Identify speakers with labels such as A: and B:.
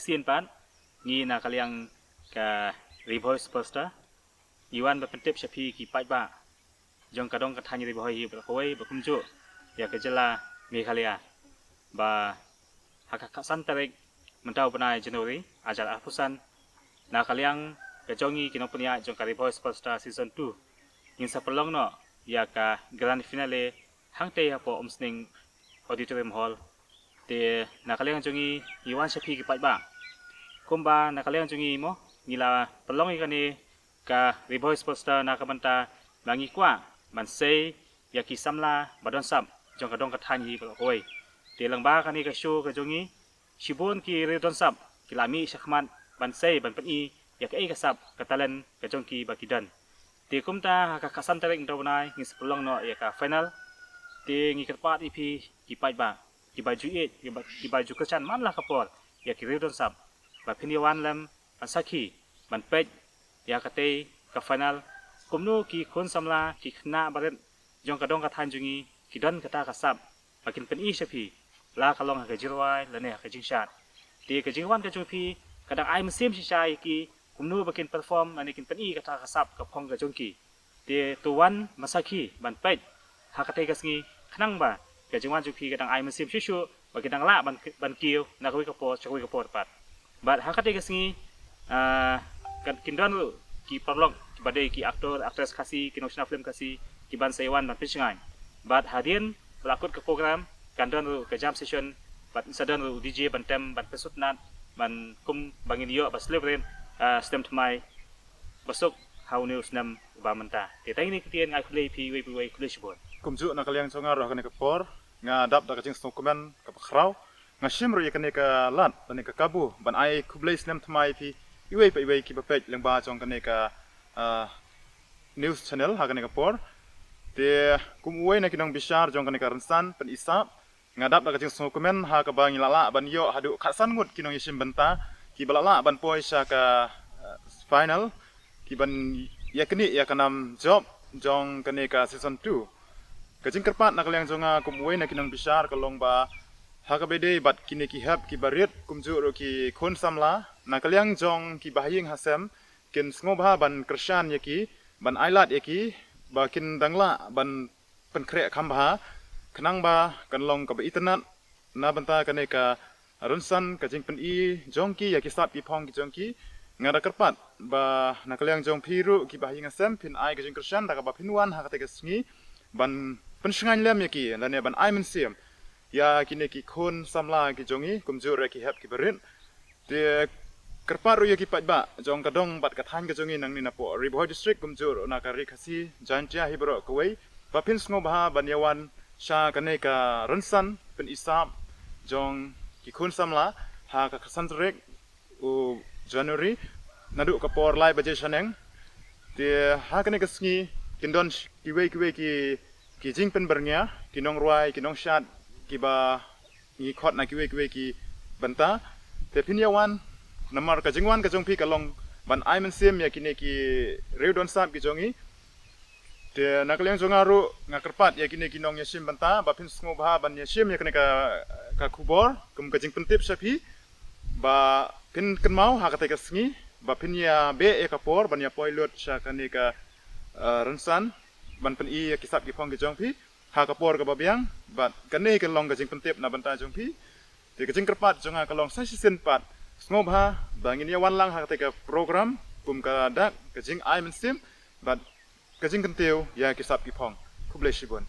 A: sien pan ngi na kaliang ka riboy superstar iwan berpentip syafi ki ba jong kadong katanya riboy hi berkoi berkumju ya kejela Meghalaya ba hakak santarik mentau benai Januari ajal apusan na kaliang kejongi kinopenia jong ka riboy superstar season 2 in sapelong no ya ka grand finale hangte hapo omsning auditorium hall te nakaliang jongi iwan syafi ki ba kumba nakaliang jongi mo ngila pelong ikani ka riboy superstar nakabanta bangi kwa mansei yaki samla badon sab jong kadong kathanyi hoi te langba kani ka show ka jongi shibun ki redon sab kilami syakman bansei ban pen yak ai kasab katalan ka jongki bakidan te kumta ka kasan terek ndonai ngi sepelong no ya ka final te ngi kerpat ipi ki ba ki baju ki baju kesan man lah kapor ya ki redon sab ba piniwan lam ansaki ban pej ya kate ka final kumnu ki khon samla ki khna baret jong kadong kathan jungi ki don kata kasab bakin pen syafi la kalong ka jirwai la ne ka jingshat te ka jingwan ka jupi kadang ai mesim sisai ki kumnu bakin perform ani kin pen kata kasab ka phong ka jongki te tuwan masaki ban pej hakate kasngi khnang ba ka jingwan jupi kadang ai mesim shishu bakin dang la ban kiu na koi ka po chakoi ka po pat bat hakate kasngi kan kindon lu ki perlong badai ki aktor aktris kasi ki national film kasi ki ban saiwan ban pisngai bat hadian pelakut ke program kandon lu ke jam session bat sadan lu DJ ban tem ban pesutnat ban kum bangin yo bas levren stem thmai basuk how news nam ba menta te tai ni kitien ngai khulei pi we khulei shibon
B: kumju na kaliang chonga ro kane ka por nga dap da ka jing stokumen ka khrau nga shimru yakane ka lat tane ka kabu ban ai khublei snem thmai pi iwe ki ba pej lengba chong kane ka news channel ha kane ka por te kumwe na kinong bishar jong kane ka ransan pen isap ngadap da ka jing stokumen ha ka bang ilala ban yo hadu khasan ngut kinong yishim benta ki balala ban poisa ka final ki ban yakni yakanam job jong kane ka season 2 kajing kerpat nak liang jonga kumwe na kinong bishar kalong ba hakabede bat kini ki hab ki barit kumju ro ki khon samla na kaliang jong ki bahing hasem kin sngoba ban krishan yaki ban ailat yaki ba kin dangla ban penkre khamba khnang ba kanlong ka ba internet na banta kane ka runsan kajing pen jong ki yaki sat ki phong ki jong ki ngada kerpat ba na kaliang jong phiru ki bahing hasem pin ai kajing krishan da ka ba pinwan hakate ka sngi ban pensengan lem yaki lane ban ai mensiam ya kini ki khon samla ki jongi kumjur ki hab ki berin te kerparu yaki ba jong kadong bat kathan ki jongi nang ni napo riboy district kumjur na ka ri khasi jantia hibro kawai bapin sngo ba ban yawan sha kane ka ransan pen isap jong ki khon samla ha ka khasan rek u january nadu ka por lai baje saneng te ha kane ka sngi kindon kiwe ki jing pen bernya kinong ruai kinong shat kiba ngi khot na kiwe ki banta te pinyawan namar ka jingwan ka jongpi kalong ban ai men sim ya kine ki reudon sap ki jongi te nakaliang jongaru ngakerpat ya kine kinong ya sim banta ba pin sngo ba ban ya sim ya kine ka kubor kum ka jing pentip sapi ba pin kenmau ha ka te ka sngi ba pin ya be e ka por ban ya poilot sha kane ka ransan ban pen ya kisap ki phong ki jongpi ha ka por ka babiang bat kane ka long ka jing pentip na banta jongpi te ka jing kerpat jonga ka long sa sen pat sngob ha bangin ya wan lang ha ka program kum ka dak ka jing ai men sim bat ka jing kenteu ya kisap ki phong kuble shibon